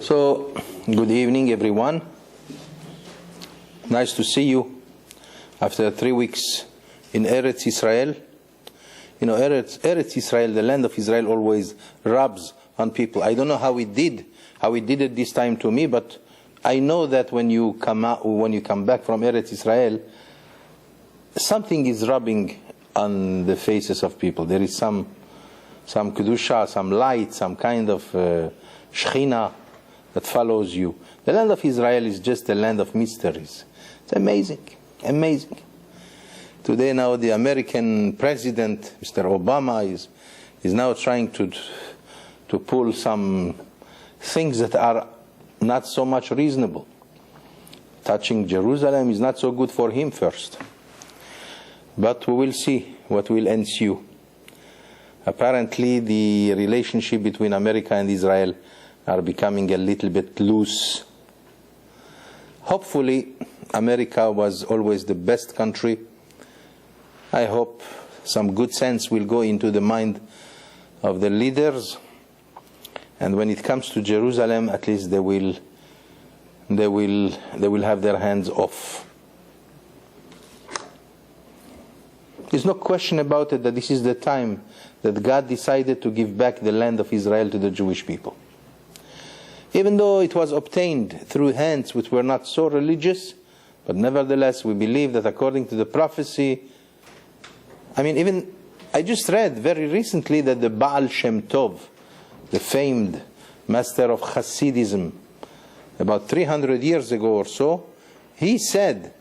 So, good evening everyone. Nice to see you after 3 weeks in Eretz Israel. You know, Eretz Israel, the land of Israel, always rubs on people. I don't know how it did it this time to me, but I know that when you come back from Eretz Israel, something is rubbing on the faces of people. There is some kedusha, some light, some kind of shechina that follows you. The land of Israel is just a land of mysteries. It's amazing, amazing. Today now the American president, Mr. Obama, is now trying to pull some things that are not so much reasonable. Touching Jerusalem is not so good for him first. But we will see what will ensue. Apparently the relationship between America and Israel are becoming a little bit loose. Hopefully America was always the best country. I hope some good sense will go into the mind of the leaders, and when it comes to Jerusalem, at least they will have their hands off. There's no question about it that this is the time that God decided to give back the land of Israel to the Jewish people. Even though it was obtained through hands which were not so religious, but nevertheless we believe that according to the prophecy, I just read very recently that the Baal Shem Tov, the famed master of Hasidism, about 300 years ago or so, he said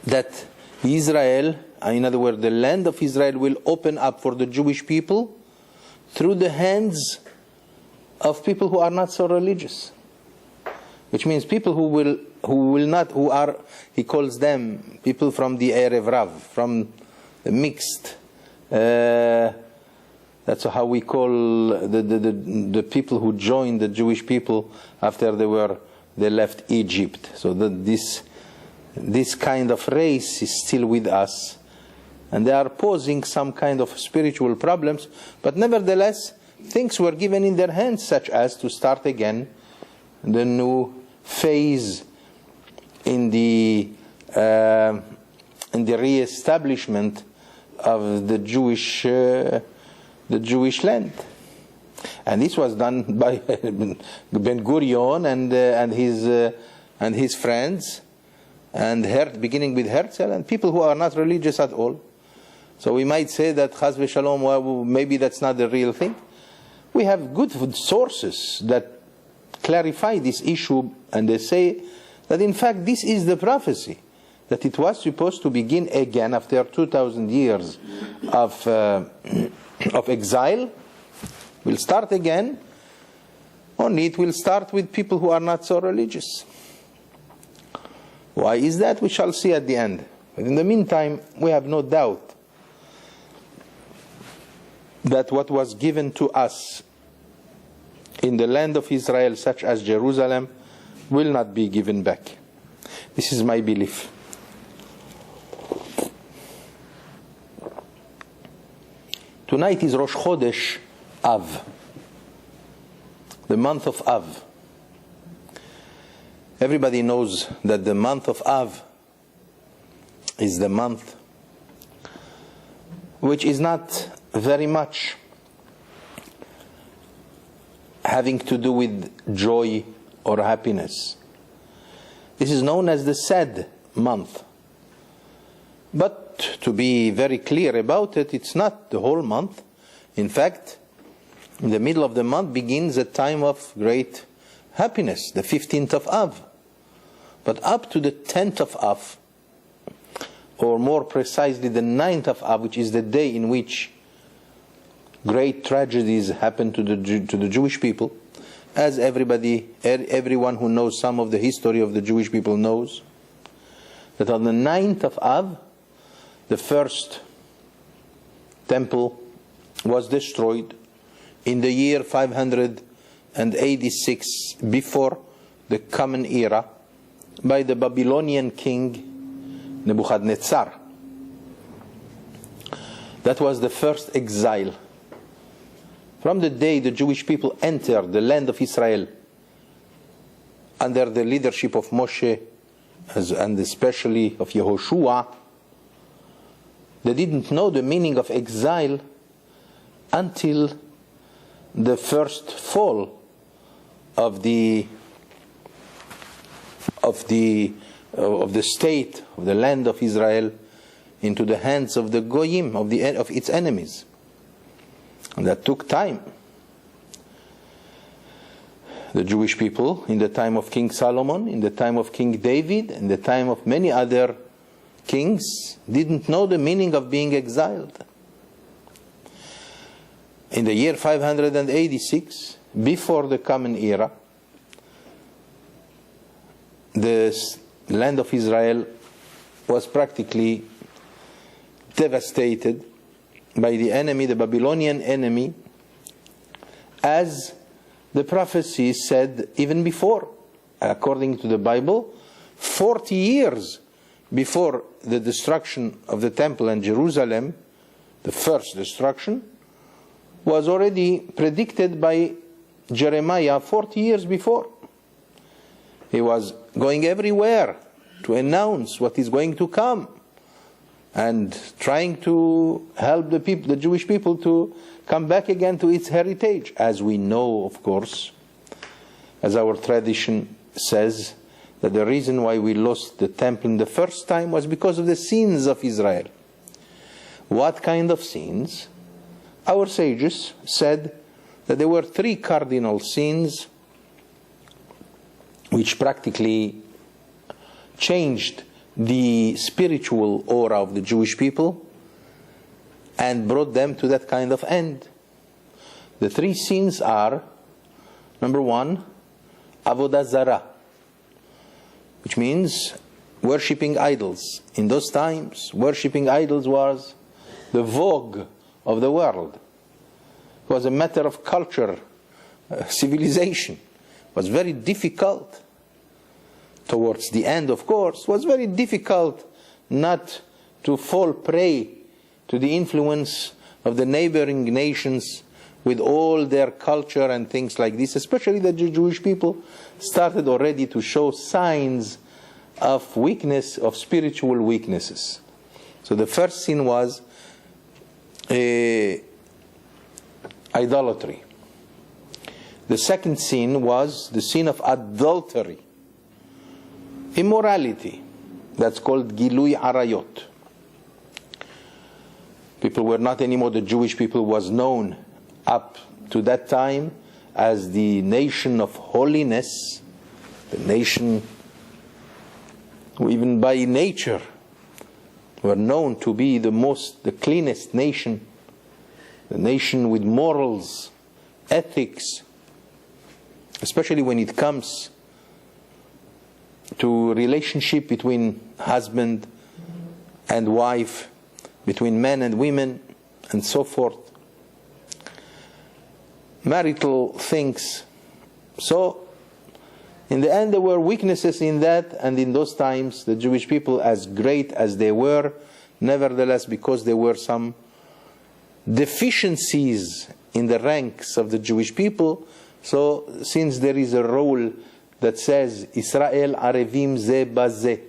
that Israel, in other words, the land of Israel, will open up for the Jewish people through the hands of people who are not so religious. Which means people who are, he calls them people from the Erev Rav, from the mixed. That's how we call the people who joined the Jewish people after they left Egypt. So that this kind of race is still with us, and they are posing some kind of spiritual problems, but nevertheless things were given in their hands, such as to start again the new phase in the re-establishment of the Jewish land. And this was done by Ben Gurion and his friends, and beginning with Herzl, and people who are not religious at all. So we might say that Chas v'Shalom, well, maybe that's not the real thing. We have good sources that clarify this issue, and they say that in fact this is the prophecy, that it was supposed to begin again after 2,000 years of exile. We'll start again, only it will start with people who are not so religious. Why is that? We shall see at the end. But in the meantime, we have no doubt that what was given to us in the land of Israel, such as Jerusalem, will not be given back. This is my belief. Tonight is Rosh Chodesh Av, the month of Av. Everybody knows that the month of Av is the month which is not very much having to do with joy or happiness. This is known as the sad month. But to be very clear about it, it's not the whole month. In fact, in the middle of the month begins a time of great happiness, the 15th of Av. But up to the 10th of Av, or more precisely the 9th of Av, which is the day in which great tragedies happen to the Jewish people, as everyone who knows some of the history of the Jewish people knows, that on the 9th of Av, the first temple was destroyed in the year 586 before the Common Era by the Babylonian king Nebuchadnezzar. That was the first exile from the day the Jewish people entered the land of Israel under the leadership of Moshe and especially of Yehoshua, they didn't know the meaning of exile until the first fall of the state, of the land of Israel, into the hands of the Goyim, of its enemies. And that took time. The Jewish people, in the time of King Solomon, in the time of King David, in the time of many other kings, didn't know the meaning of being exiled. In the year 586, before the Common Era, the land of Israel was practically devastated by the enemy, the Babylonian enemy, as the prophecy said even before. According to the Bible, 40 years before the destruction of the temple and Jerusalem, the first destruction, was already predicted by Jeremiah 40 years before. He was going everywhere to announce what is going to come and trying to help the Jewish people to come back again to its heritage. As we know, of course, as our tradition says, that the reason why we lost the temple in the first time was because of the sins of Israel. What kind of sins? Our sages said that there were 3 cardinal sins which practically changed the spiritual aura of the Jewish people and brought them to that kind of end. The 3 sins are, number 1, Avodah Zarah, which means worshipping idols. In those times, worshipping idols was the vogue of the world. It was a matter of culture, civilization. It was very difficult. Towards the end, of course, it was very difficult not to fall prey to the influence of the neighboring nations with all their culture and things like this. Especially the Jewish people started already to show signs of weakness, of spiritual weaknesses. So the first sin was idolatry. The second sin was the sin of adultery, immorality. That's called Gilui Arayot. People were not anymore, the Jewish people was known up to that time as the nation of holiness, the nation who even by nature were known to be the cleanest nation, the nation with morals, ethics, especially when it comes to relationship between husband and wife, between men and women, and so forth. Marital things. So, in the end, there were weaknesses in that, and in those times, the Jewish people, as great as they were, nevertheless, because there were some deficiencies in the ranks of the Jewish people, so since there is a rule that says, Israel arevim ze bazeh,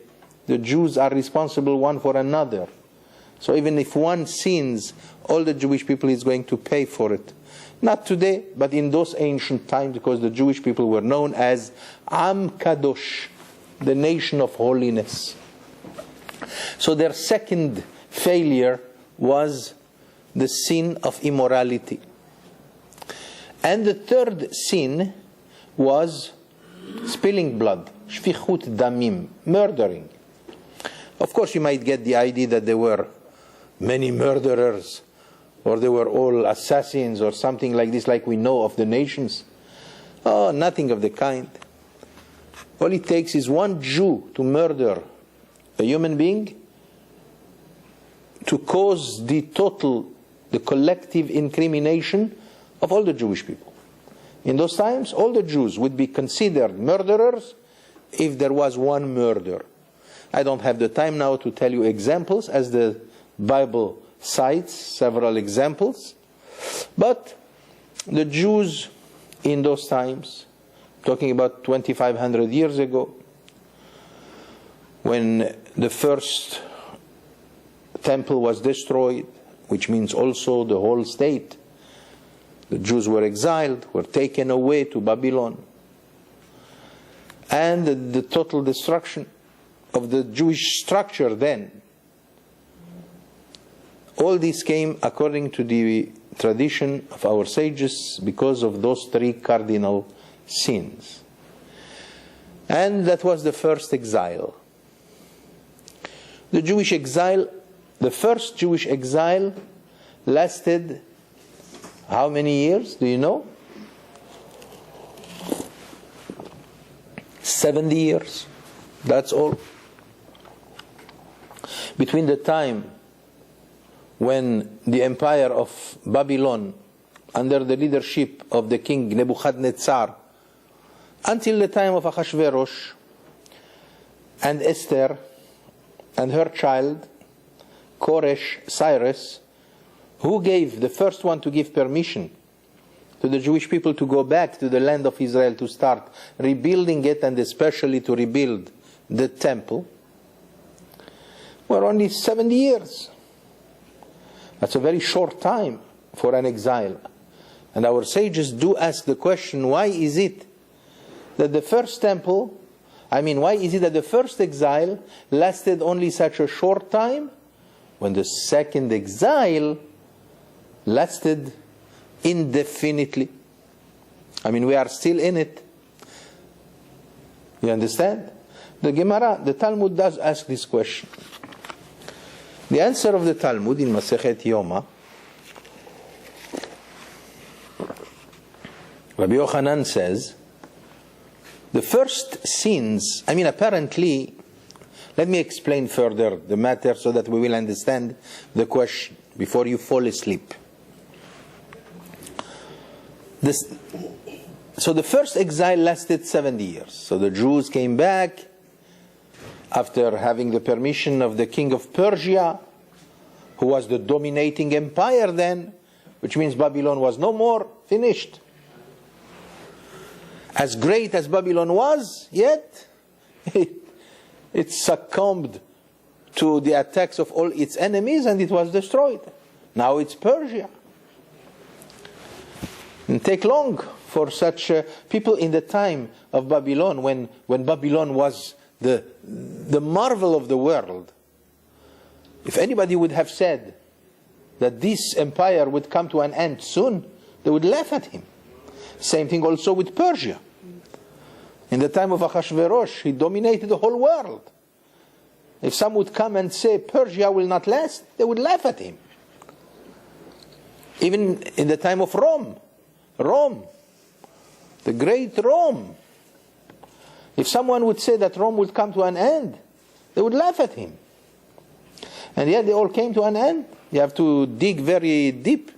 the Jews are responsible one for another. So even if one sins, all the Jewish people is going to pay for it. Not today, but in those ancient times, because the Jewish people were known as Am Kadosh, the nation of holiness. So their second failure was the sin of immorality. And the third sin was spilling blood, shfichut damim, murdering. Of course, you might get the idea that there were many murderers, or they were all assassins, or something like this, like we know of the nations. Oh, nothing of the kind. All it takes is one Jew to murder a human being to cause the collective incrimination of all the Jewish people. In those times, all the Jews would be considered murderers if there was one murder. I don't have the time now to tell you examples, as the Bible cites several examples. But the Jews in those times, talking about 2,500 years ago, when the first temple was destroyed, which means also the whole state, the Jews were exiled, were taken away to Babylon, and the total destruction of the Jewish structure then. All this came according to the tradition of our sages because of those three cardinal sins. And that was the first exile. The Jewish exile, the first Jewish exile lasted how many years? Do you know? 70 years. That's all. Between the time when the empire of Babylon, under the leadership of the king Nebuchadnezzar, until the time of Ahasuerus and Esther and her child, Koresh, Cyrus, who gave the first one to give permission to the Jewish people to go back to the land of Israel to start rebuilding it, and especially to rebuild the temple, were only 70 years. That's a very short time for an exile. And our sages do ask the question, why is it that the first temple, why is it that the first exile lasted only such a short time, when the second exile lasted indefinitely? We are still in it. You understand? The Gemara, the Talmud does ask this question. The answer of the Talmud in Masechet Yoma, Rabbi Yochanan says, the first sins, apparently, let me explain further the matter so that we will understand the question before you fall asleep. So the first exile lasted 70 years. So the Jews came back after having the permission of the king of Persia, who was the dominating empire then, which means Babylon was no more, finished. As great as Babylon was, yet it succumbed to the attacks of all its enemies and it was destroyed. Now it's Persia. It take long for such people in the time of Babylon, when Babylon was the marvel of the world. If anybody would have said that this empire would come to an end soon, they would laugh at him. Same thing also with Persia. In the time of Ahasuerus, he dominated the whole world. If some would come and say Persia will not last, they would laugh at him. Even in the time of Rome, the great Rome, if someone would say that Rome would come to an end, they would laugh at him. And yet they all came to an end. You have to dig very deep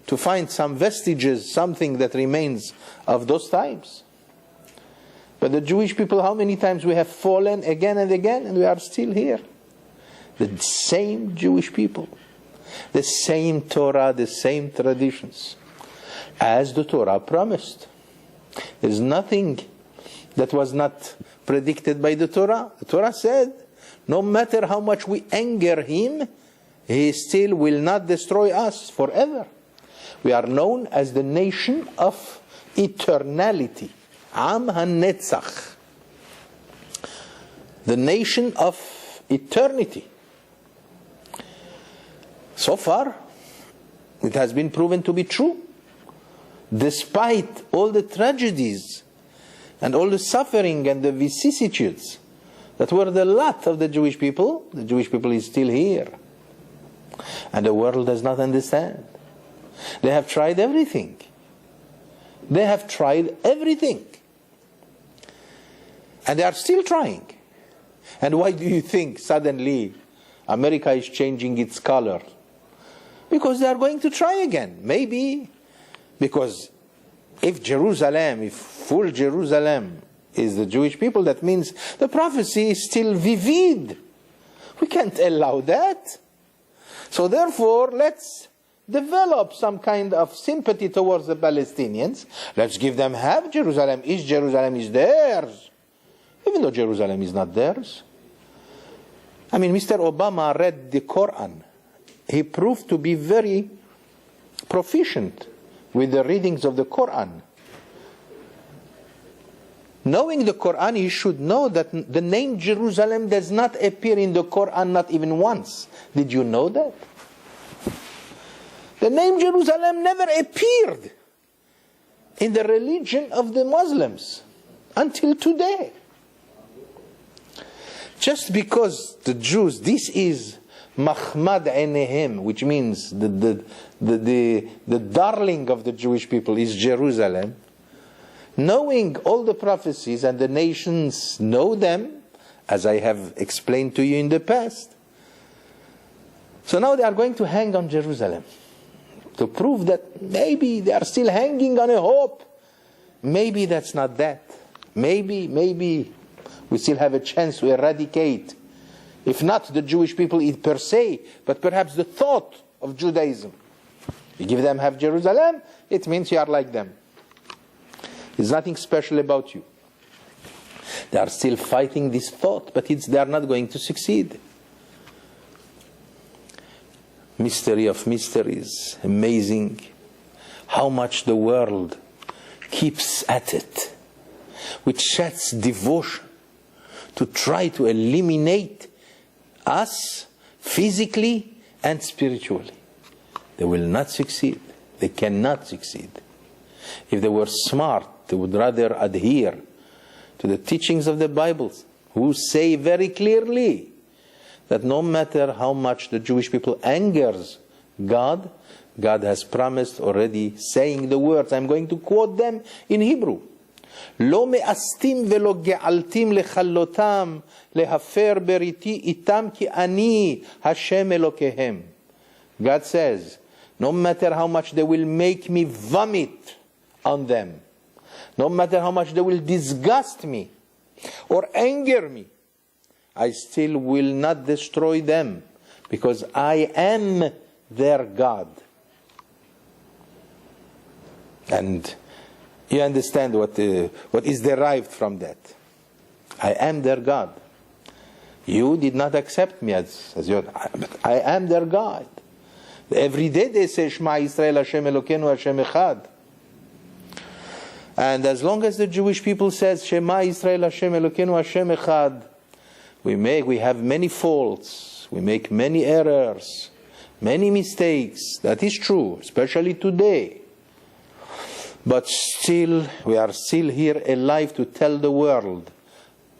to find some vestiges, something that remains of those times. But the Jewish people, how many times we have fallen again and again, and we are still here. The same Jewish people, the same Torah, the same traditions, as the Torah promised. There's nothing that was not predicted by the Torah. The Torah said, no matter how much we anger him, he still will not destroy us forever. We are known as the nation of eternality. Am HaNetzach. The nation of eternity. So far, it has been proven to be true. Despite all the tragedies and all the suffering and the vicissitudes that were the lot of the Jewish people is still here. And the world does not understand. They have tried everything. They have tried everything. And they are still trying. And why do you think suddenly America is changing its color? Because they are going to try again. Maybe because if full Jerusalem is the Jewish people, that means the prophecy is still vivid. We can't allow that. So therefore, let's develop some kind of sympathy towards the Palestinians. Let's give them half Jerusalem. Jerusalem is theirs, even though Jerusalem is not theirs. I mean, Mr. Obama read the Quran. He proved to be very proficient with the readings of the Quran. Knowing the Quran, he should know that the name Jerusalem does not appear in the Quran, not even once. Did you know that? The name Jerusalem never appeared in the religion of the Muslims until today. Just because the Jews, this is Mahmad Einehim, which means the darling of the Jewish people is Jerusalem. Knowing all the prophecies, and the nations know them, as I have explained to you in the past. So now they are going to hang on Jerusalem to prove that maybe they are still hanging on a hope. Maybe that's not that. Maybe we still have a chance to eradicate, if not the Jewish people per se, but perhaps the thought of Judaism. You give them half Jerusalem, it means you are like them. There's nothing special about you. They are still fighting this thought, but they are not going to succeed. Mystery of mysteries. Amazing how much the world keeps at it, with such devotion to try to eliminate us physically and spiritually. They will not succeed. They cannot succeed. If they were smart, they would rather adhere to the teachings of the Bible, who say very clearly that no matter how much the Jewish people angers God, God has promised already, saying the words, I'm going to quote them in Hebrew. לא מאסתים ולא געלתים לכלותם להפר בריתי איתם כי אני השם אלוקיהם. God says, no matter how much they will make me vomit on them, no matter how much they will disgust me or anger me, I still will not destroy them, because I am their God. And you understand what is derived from that. I am their God. You did not accept me as your, but I am their God. Every day they say, Shema Yisrael Hashem Elokeinu Hashem Echad. And as long as the Jewish people says, Shema Yisrael Hashem Elokeinu Hashem Echad, we have many faults, we make many errors, many mistakes. That is true, especially today. But still, we are still here alive to tell the world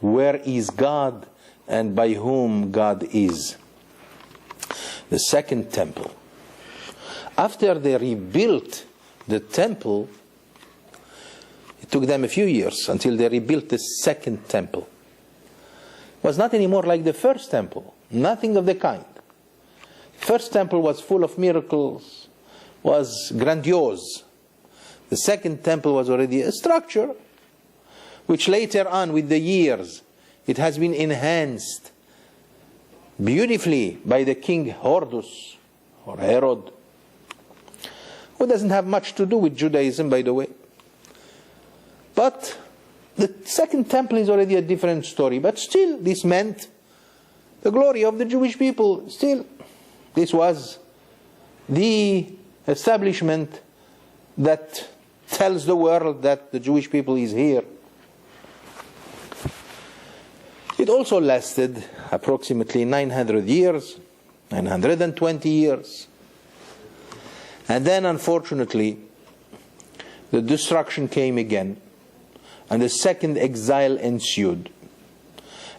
where is God and by whom God is. The second temple. After they rebuilt the temple, it took them a few years until they rebuilt the second temple. It was not anymore like the first temple. Nothing of the kind. First temple was full of miracles, was grandiose. The second temple was already a structure, which later on, with the years, it has been enhanced beautifully by the king Horus, or Herod, who doesn't have much to do with Judaism, by the way. But the second temple is already a different story. But still, this meant the glory of the Jewish people. Still, this was the establishment that tells the world that the Jewish people is here. It also lasted approximately 900 years, 920 years. And then, unfortunately, the destruction came again, and the second exile ensued.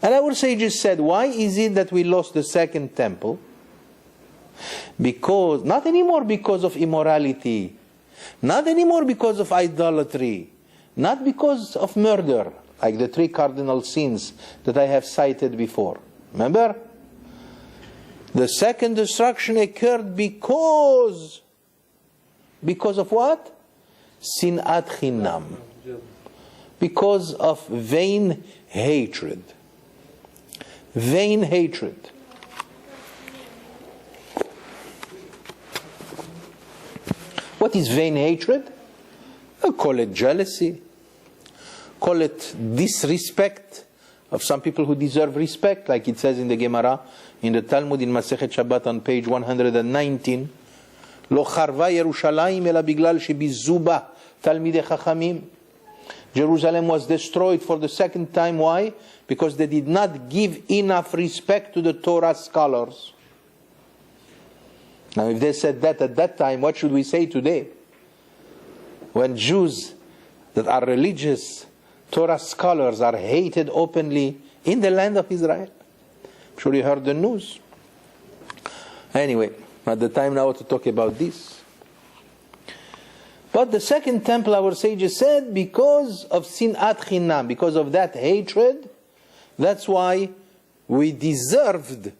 And our sages said, why is it that we lost the second temple? Because, not anymore because of immorality, not anymore because of idolatry, not because of murder, like the 3 cardinal sins that I have cited before. Remember? The second destruction occurred because of what? Sinat Chinam. Because of vain hatred. Vain hatred. What is vain hatred? Call it jealousy. Call it disrespect of some people who deserve respect, like it says in the Gemara, in the Talmud, in Masechet Shabbat on page 119. Lo charva Yerushalayim ela biglal shebizu ba talmidei chachamim. Jerusalem was destroyed for the second time. Why? Because they did not give enough respect to the Torah scholars. Now, if they said that at that time, what should we say today? When Jews that are religious Torah scholars are hated openly in the land of Israel. I'm sure you heard the news. Anyway, not the time now to talk about this. But the second temple, our sages said, because of sinat chinam, because of that hatred, that's why we deserved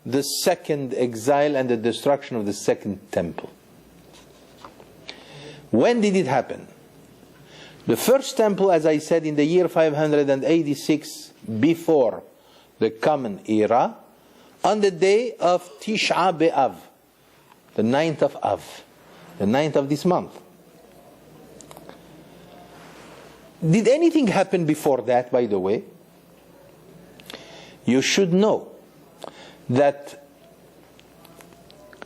the second exile and the destruction of the second temple. When did it happen? The first temple, as I said, in the year 586 before the Common Era, on the day of Tisha B'Av, the 9th of Av, the 9th of this month. Did anything happen before that, by the way? You should know that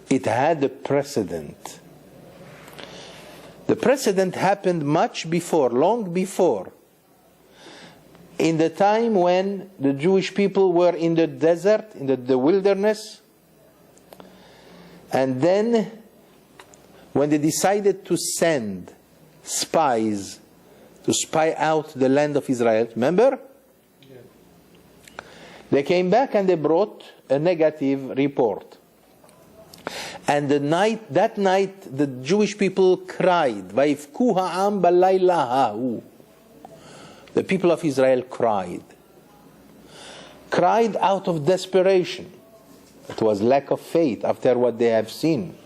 it had a precedent. The precedent happened much before, long before, in the time when the Jewish people were in the desert, in the wilderness, and then when they decided to send spies to spy out the land of Israel, remember? Yeah. They came back and they brought a negative report. And that night, the Jewish people cried. The people of Israel cried. Cried out of desperation. It was lack of faith after what they have seen.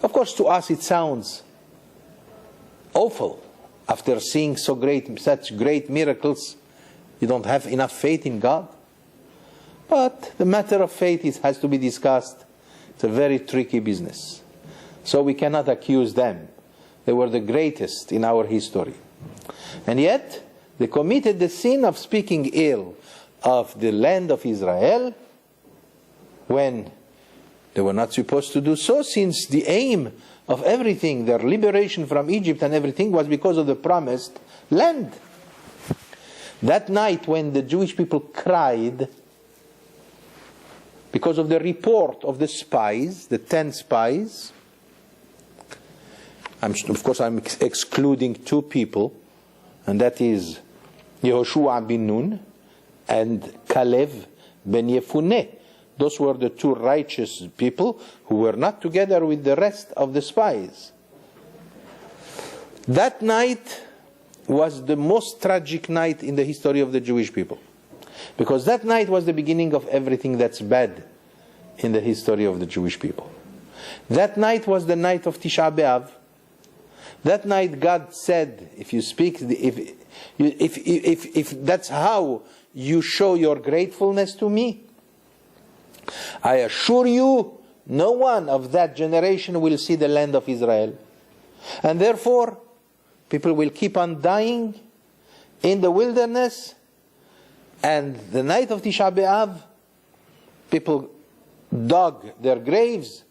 Of course, to us it sounds awful. After seeing such great miracles, you don't have enough faith in God. But the matter of faith has to be discussed. It's a very tricky business. So we cannot accuse them. They were the greatest in our history. And yet, they committed the sin of speaking ill of the land of Israel when they were not supposed to do so, since the aim of everything, their liberation from Egypt and everything, was because of the promised land. That night when the Jewish people cried, because of the report of the spies, the 10 spies, of course I'm excluding 2 people, and that is Yehoshua bin Nun and Kalev ben Yefuneh. Those were the 2 righteous people who were not together with the rest of the spies. That night was the most tragic night in the history of the Jewish people. Because that night was the beginning of everything that's bad in the history of the Jewish people. That night was the night of Tisha B'Av. That night God said, if that's how you show your gratefulness to me, I assure you, no one of that generation will see the land of Israel. And therefore, people will keep on dying in the wilderness. And the night of Tisha B'Av, people dug their graves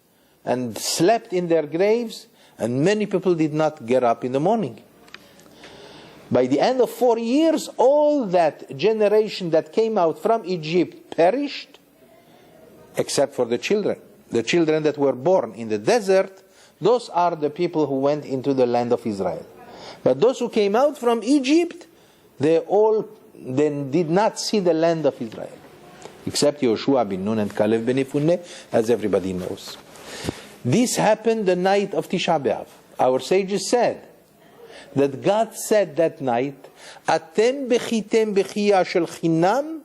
and slept in their graves, and many people did not get up in the morning. By the end of 4 years, all that generation that came out from Egypt perished, except for the children. The children that were born in the desert, those are the people who went into the land of Israel. But those who came out from Egypt, they did not see the land of Israel, except Yehoshua bin Nun and Kalev ben Yefuneh, as everybody knows. This happened the night of Tisha B'Av. Our sages said that God said that night, Atem bechitem bechiyah shel chinam,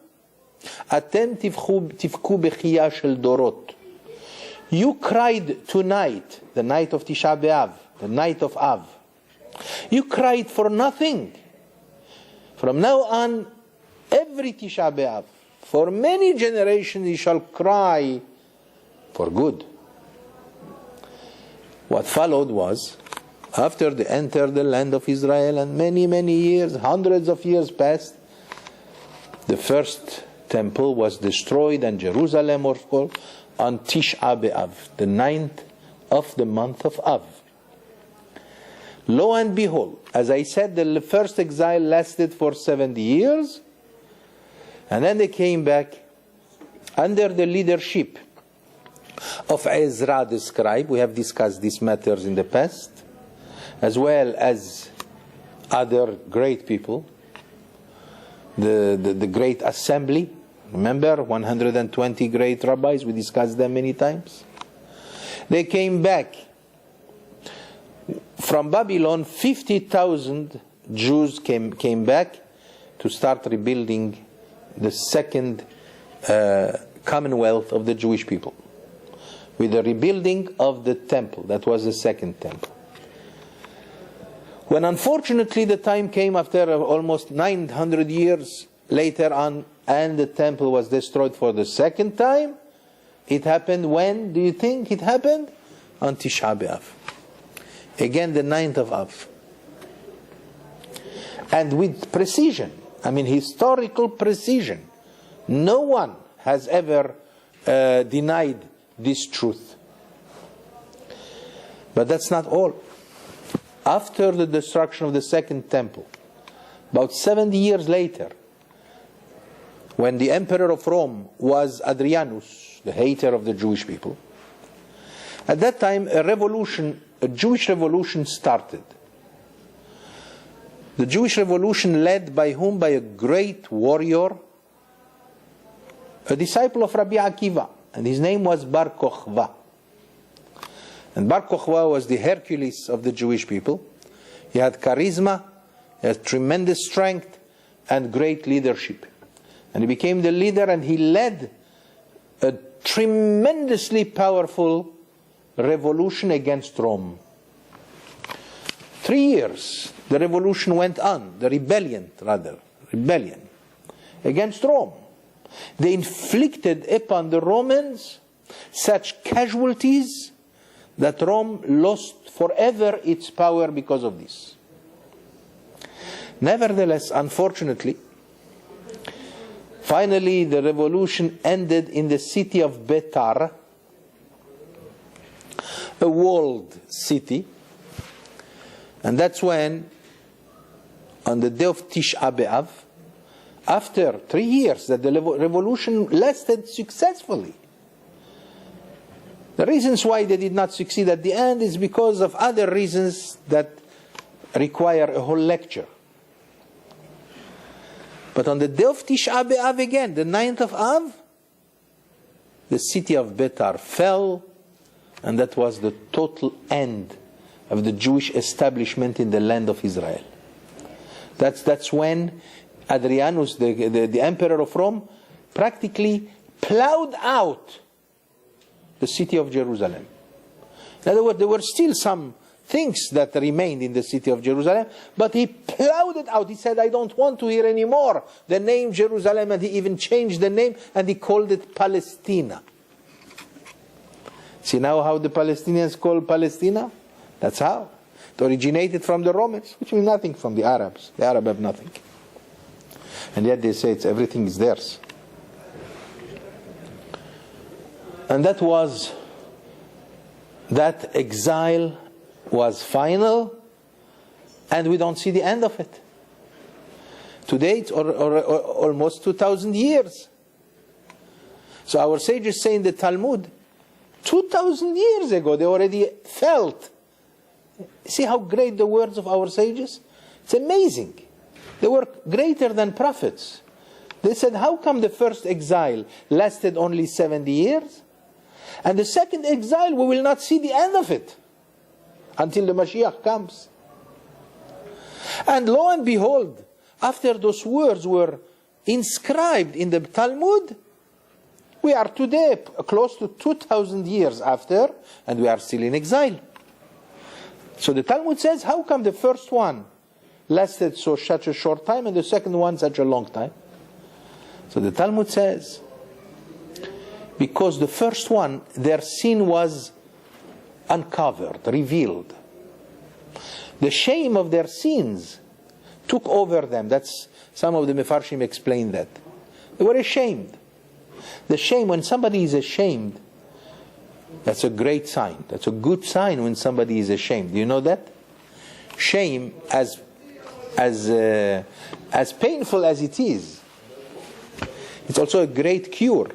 Atem tivku bechiyah shel dorot. You cried tonight, the night of Tisha B'Av, the night of Av. You cried for nothing. From now on, every Tisha B'Av, for many generations you shall cry for good. What followed was, after they entered the land of Israel and many, many years, hundreds of years passed, the first temple was destroyed and Jerusalem was called on Tisha B'Av, the 9th of the month of Av. Lo and behold, as I said, the first exile lasted for 70 years, and then they came back under the leadership of Ezra the scribe. We have discussed these matters in the past, as well as other great people. The great assembly, remember, 120 great rabbis, we discussed them many times. They came back from Babylon. 50,000 Jews came back to start rebuilding the second commonwealth of the Jewish people, with the rebuilding of the temple. That was the second temple. When unfortunately the time came after almost 900 years later on, and the temple was destroyed for the second time, it happened when? Do you think it happened? On Tisha B'Av. Again, the 9th of Av. And with precision, historical precision. No one has ever denied this truth. But that's not all. After the destruction of the second temple, about 70 years later, when the emperor of Rome was Adrianus, the hater of the Jewish people, at that time a Jewish revolution started. The Jewish revolution led by whom? By a great warrior, a disciple of Rabbi Akiva, and his name was Bar Kokhba. And Bar Kokhba was the Hercules of the Jewish people. He had charisma, he had tremendous strength, and great leadership. And he became the leader, and he led a tremendously powerful revolution against Rome. 3 years the revolution went on, the rebellion against Rome. They inflicted upon the Romans such casualties that Rome lost forever its power because of this. Nevertheless, unfortunately, finally the revolution ended in the city of Betar, a walled city, and that's when, on the day of Tisha B'Av, after 3 years that the revolution lasted successfully. The reasons why they did not succeed at the end is because of other reasons that require a whole lecture. But on the day of Tisha B'Av again, the 9th of Av, the city of Betar fell, and that was the total end of the Jewish establishment in the land of Israel. That's when Adrianus, the emperor of Rome, practically plowed out the city of Jerusalem. In other words, there were still some things that remained in the city of Jerusalem, but he plowed it out. He said, I don't want to hear anymore the name Jerusalem, and he even changed the name, and he called it Palestina. See now how the Palestinians call Palestina? That's how. It originated from the Romans, which means nothing from the Arabs. The Arabs have nothing. And yet they say everything is theirs. And that exile was final, and we don't see the end of it. Today it's almost 2,000 years. So our sages say in the Talmud, 2,000 years ago they already felt. See how great the words of our sages? It's amazing. They were greater than prophets. They said, how come the first exile lasted only 70 years? And the second exile, we will not see the end of it until the Mashiach comes. And lo and behold, after those words were inscribed in the Talmud, we are today close to 2,000 years after, and we are still in exile. So the Talmud says, how come the first one lasted such a short time and the second one such a long time? So the Talmud says, because the first one, their sin was uncovered, revealed. The shame of their sins took over them. That's some of the Mefarshim explain that. They were ashamed. The shame, when somebody is ashamed, that's a great sign. That's a good sign when somebody is ashamed. Do you know that? Shame, as painful as it is, it's also a great cure.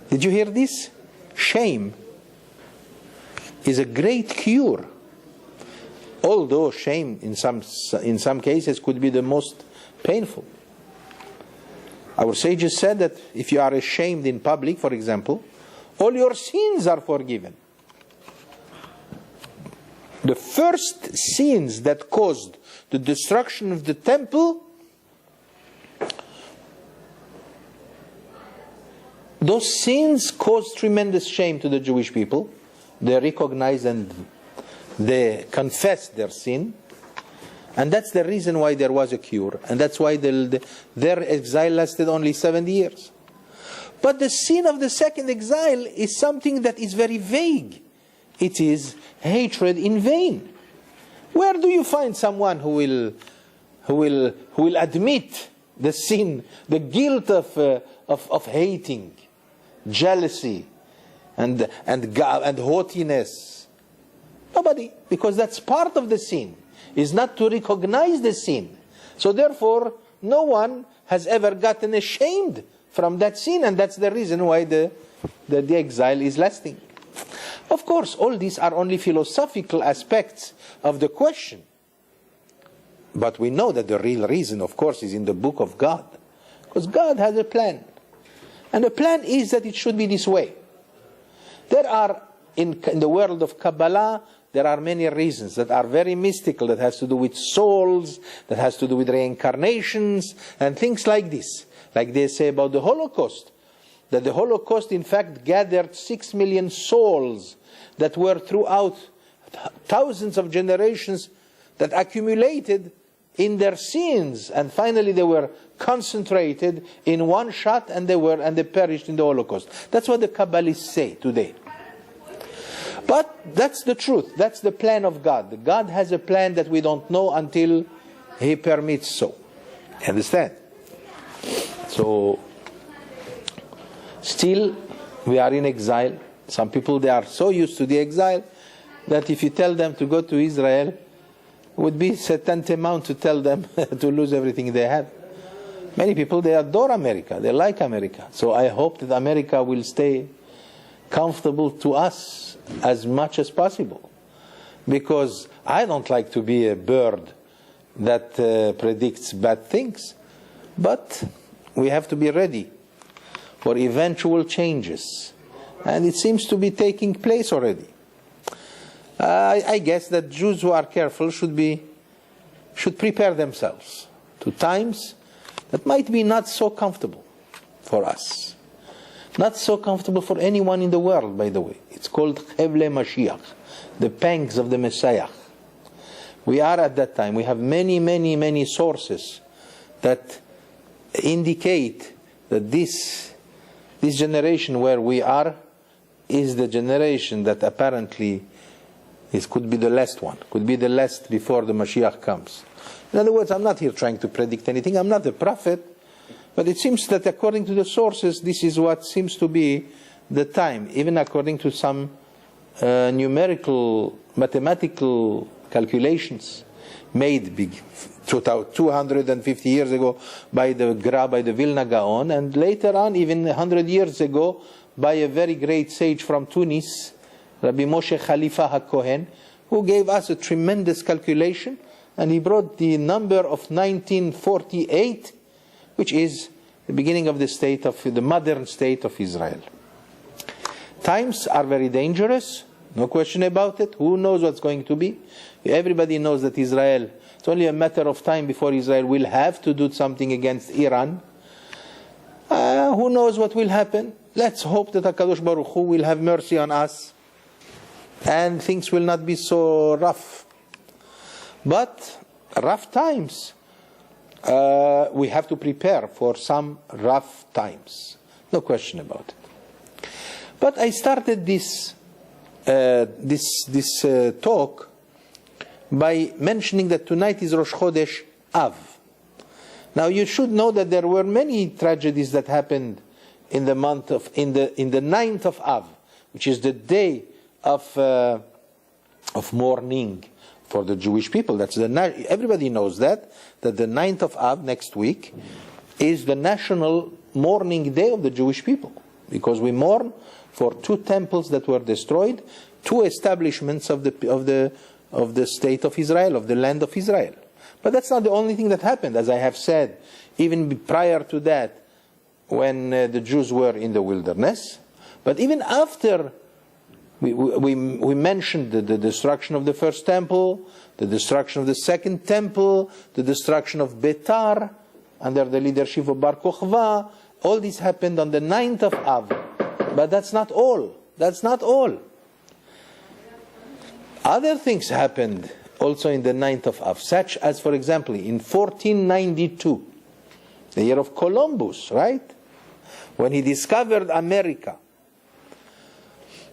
Did you hear this? Shame is a great cure. Although shame in some cases could be the most painful. Our sages said that if you are ashamed in public, for example, all your sins are forgiven. The first sins that caused the destruction of the temple, those sins caused tremendous shame to the Jewish people. They recognized and they confessed their sin. And that's the reason why there was a cure. And that's why their exile lasted only 70 years. But the sin of the second exile is something that is very vague. It is hatred in vain. Where do you find someone who will admit the sin, the guilt of hating, jealousy, and haughtiness? Nobody, because that's part of the sin. Is not to recognize the sin. So therefore, no one has ever gotten ashamed from that sin, and that's the reason why the exile is lasting. Of course, all these are only philosophical aspects of the question. But we know that the real reason, of course, is in the book of God. Because God has a plan. And the plan is that it should be this way. There are, in the world of Kabbalah, there are many reasons that are very mystical, that has to do with souls, that has to do with reincarnations, and things like this. Like they say about the Holocaust, that the Holocaust in fact gathered 6 million souls that were throughout thousands of generations that accumulated in their sins, and finally they were concentrated in one shot and they perished in the Holocaust. That's what the Kabbalists say today. But that's the truth. That's the plan of God. God has a plan that we don't know until He permits so. Understand? So, still, we are in exile. Some people, they are so used to the exile that if you tell them to go to Israel, it would be tantamount to tell them to lose everything they have. Many people, they adore America. They like America. So I hope that America will stay comfortable to us as much as possible, because I don't like to be a bird that predicts bad things, but we have to be ready for eventual changes, and it seems to be taking place already. I guess that Jews who are careful should prepare themselves to times that might be not so comfortable for us. Not so comfortable for anyone in the world, by the way. It's called Chevle Mashiach, the pangs of the Messiah. We are at that time. We have many, many, many sources that indicate that this generation where we are is the generation that apparently could be the last one, could be the last before the Mashiach comes. In other words, I'm not here trying to predict anything. I'm not a prophet. But it seems that according to the sources, this is what seems to be the time, even according to some numerical, mathematical calculations made 250 years ago by the Vilna Gaon, and later on, even 100 years ago, by a very great sage from Tunis, Rabbi Moshe Khalifa HaKohen, who gave us a tremendous calculation, and he brought the number of 1948, which is the beginning of the modern state of Israel. Times are very dangerous, no question about it. Who knows what's going to be? Everybody knows that Israel, it's only a matter of time before Israel will have to do something against Iran. Who knows what will happen? Let's hope that HaKadosh Baruch Hu will have mercy on us and things will not be so rough. But rough times, we have to prepare for some rough times. No question about it. But I started this this talk by mentioning that tonight is Rosh Chodesh Av. Now you should know that there were many tragedies that happened in the month of in the 9th of Av, which is the day of mourning for the Jewish people. That's everybody knows that the 9th of Av next week is the national mourning day of the Jewish people, because we mourn for 2 temples that were destroyed, 2 establishments of the state of Israel, of the land of Israel. But that's not the only thing that happened. As I have said, even prior to that, when the Jews were in the wilderness, but even after we mentioned the destruction of the first temple, the destruction of the second temple, the destruction of Betar under the leadership of Bar Kokhba. All this happened on the 9th of Av. But that's not all. That's not all. Other things happened also in the 9th of Av, such as, for example, in 1492, the year of Columbus, right? When he discovered America.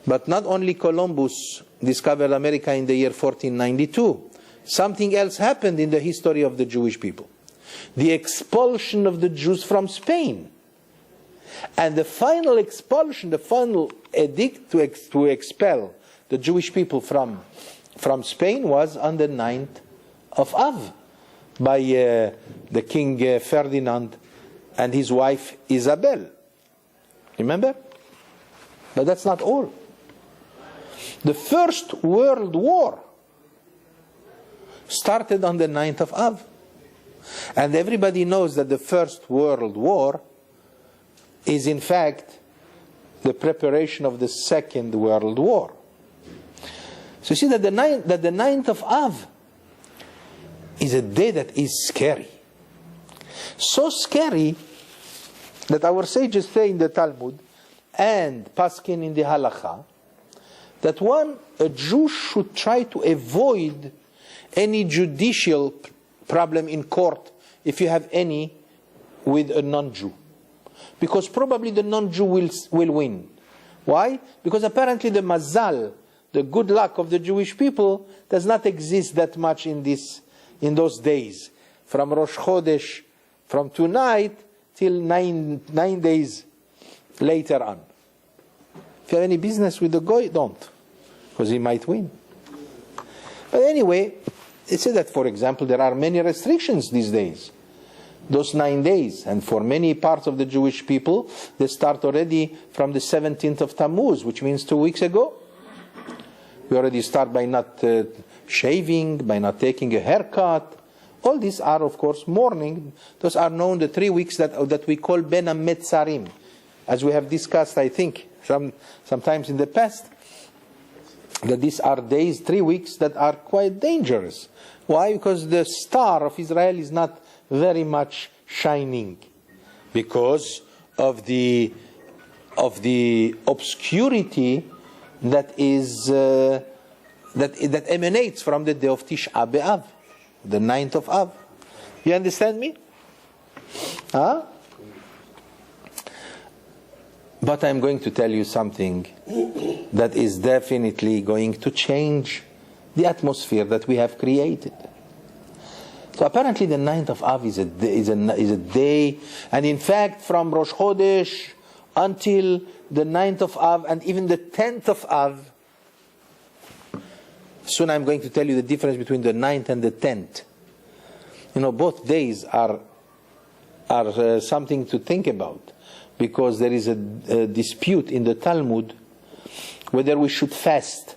But not only Columbus discovered America in the year 1492. Something else happened in the history of the Jewish people. The expulsion of the Jews from Spain. And the final expulsion, the final edict to expel the Jewish people from Spain was on the 9th of Av by the King Ferdinand and his wife Isabel. Remember? But that's not all. The First World War started on the 9th of Av. And everybody knows that the First World War is in fact the preparation of the Second World War. So you see that the 9th of Av is a day that is scary. So scary that our sages say in the Talmud and Paskin in the Halakha that a Jew should try to avoid any judicial problem in court, if you have any, with a non-Jew. Because probably the non-Jew will win. Why? Because apparently the mazal, the good luck of the Jewish people, does not exist that much in those days. From Rosh Chodesh, from tonight till 9 days later on. If you have any business with the goy, don't. Because he might win. But anyway, it says that, for example, there are many restrictions these days. Those 9 days. And for many parts of the Jewish people, they start already from the 17th of Tammuz, which means 2 weeks ago. We already start by not shaving, by not taking a haircut. All these are, of course, mourning. Those are known, the 3 weeks that we call Ben HaMetzarim. As we have discussed, I think, sometimes in the past, that these are days, 3 weeks, that are quite dangerous. Why? Because the star of Israel is not very much shining. Because of the obscurity that is that emanates from the day of Tisha B'Av, the 9th of Av. You understand me? Huh? But I'm going to tell you something that is definitely going to change the atmosphere that we have created. So apparently the 9th of Av is a day, and in fact from Rosh Chodesh until the 9th of Av and even the 10th of Av, soon I'm going to tell you the difference between the 9th and the 10th. You know, both days are something to think about, because there is a dispute in the Talmud whether we should fast.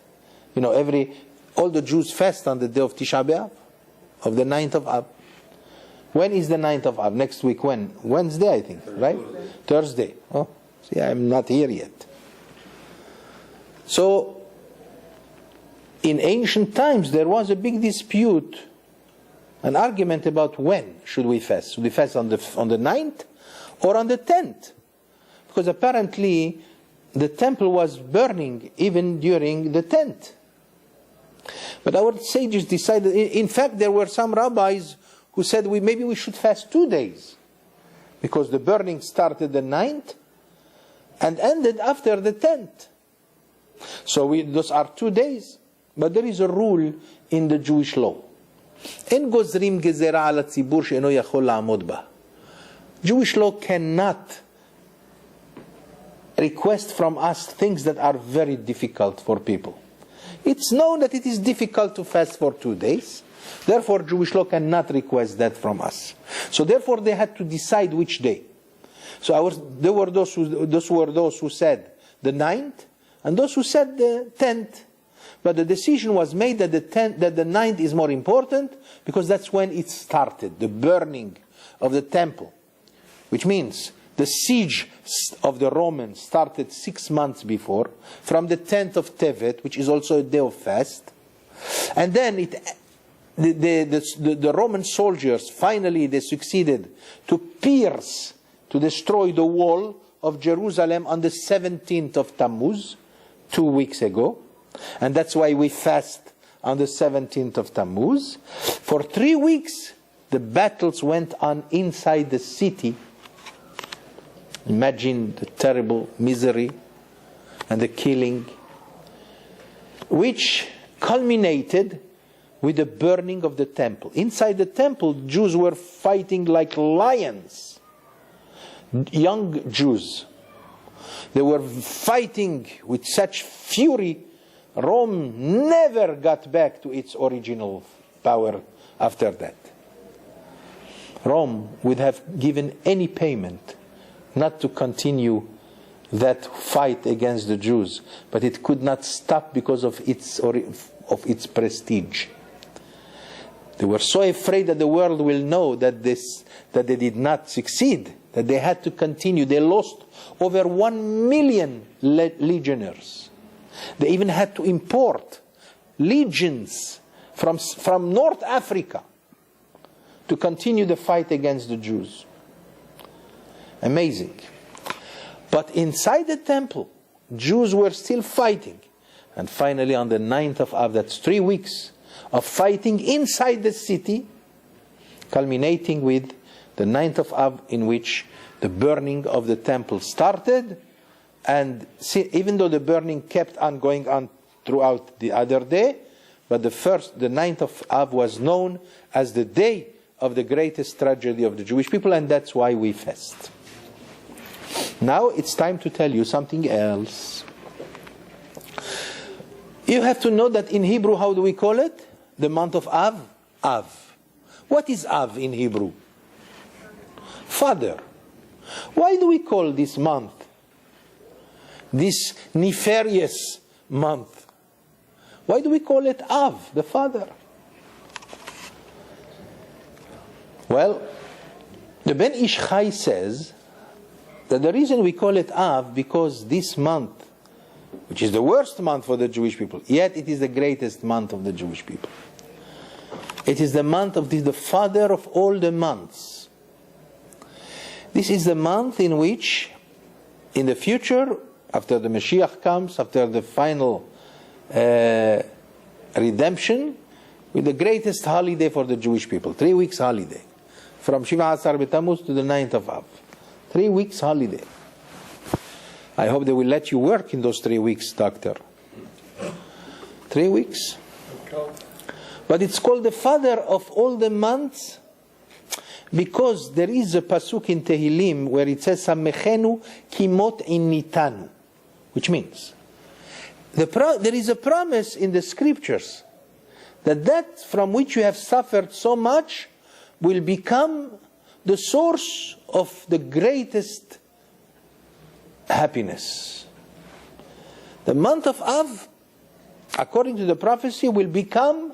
You know, all the Jews fast on the day of Tisha B'Av, of the 9th of Av. When is the 9th of Av? Next week when? Wednesday, I think, right? Thursday. Oh, see, I'm not here yet. So, in ancient times, there was a big dispute, an argument about when should we fast. Should we fast on the 9th or on the 10th? Because apparently the temple was burning even during the 10th. But our sages decided, in fact there were some rabbis who said maybe we should fast 2 days. Because the burning started the 9th and ended after the 10th. So those are 2 days. But there is a rule in the Jewish law. אין גוזרים גזרה על הציבור שאינו יכול לעמוד בה. Jewish law cannot request from us things that are very difficult for people. It's known that it is difficult to fast for 2 days. Therefore, Jewish law cannot request that from us. So therefore, they had to decide which day. So there were those who said the 9th, and those who said the 10th. But the decision was made that the 9th is more important, because that's when it started, the burning of the temple. Which means the siege of the Romans started 6 months before, from the 10th of Tevet, which is also a day of fast. And then the Roman soldiers, finally they succeeded to pierce, to destroy the wall of Jerusalem on the 17th of Tammuz, 2 weeks ago. And that's why we fast on the 17th of Tammuz. For 3 weeks, the battles went on inside the city. Imagine the terrible misery and the killing, which culminated with the burning of the temple. Inside the temple, Jews were fighting like lions. Young Jews. They were fighting with such fury. Rome never got back to its original power after that. Rome would have given any payment not to continue that fight against the Jews, but it could not stop because of its prestige. They were so afraid that the world will know that they did not succeed, that they had to continue. They lost over 1 million legionnaires. They even had to import legions from North Africa to continue the fight against the Jews. Amazing. But inside the temple, Jews were still fighting. And finally on the 9th of Av, that's 3 weeks of fighting inside the city, culminating with the 9th of Av, in which the burning of the temple started. And even though the burning kept on going on throughout the other day, but the 9th of Av was known as the day of the greatest tragedy of the Jewish people, and that's why we fast. Now it's time to tell you something else. You have to know that in Hebrew, how do we call it? The month of Av? Av. What is Av in Hebrew? Father. Why do we call this month, this nefarious month, why do we call it Av, the father? Well, the Ben Ish Chai says that the reason we call it Av, because this month, which is the worst month for the Jewish people, yet it is the greatest month of the Jewish people. It is the month of the father of all the months. This is the month in which, in the future, after the Mashiach comes, after the final redemption, with the greatest holiday for the Jewish people, 3 weeks holiday, from Shiva Asar B'Tammuz to the 9th of Av. 3 weeks holiday. I hope they will let you work in those 3 weeks, doctor. 3 weeks. But it's called the father of all the months because there is a pasuk in Tehillim where it says Samechenu kimot initanu, which means there is a promise in the scriptures that from which you have suffered so much will become the source of the greatest happiness. The month of Av, according to the prophecy, will become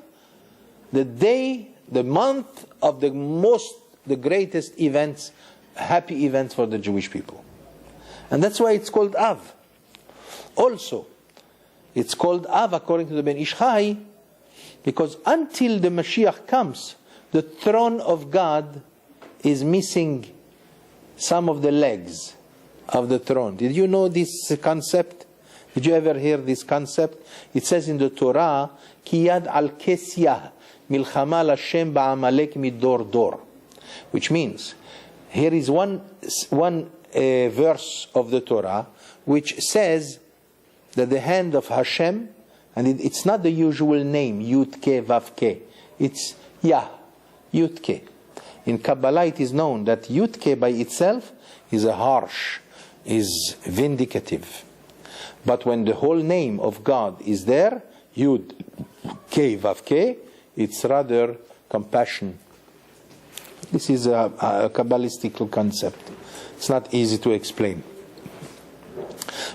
the day, the month of the greatest events, happy events for the Jewish people. And that's why it's called Av. Also, it's called Av according to the Ben Ish Chai because until the Mashiach comes, the throne of God is missing some of the legs of the throne. Did you know this concept? Did you ever hear this concept? It says in the Torah, Ki yad al kesyah milchama l'Hashem ba'amalek midor dor. Which means, here is one verse of the Torah which says that the hand of Hashem, and it's not the usual name, Yud Ke Vav Ke. It's Yah, Yud Ke. In Kabbalah it is known that Yud Ke by itself is a harsh, is vindicative. But when the whole name of God is there, Yud Ke Vav Ke, it's rather compassion. This is a Kabbalistic concept. It's not easy to explain.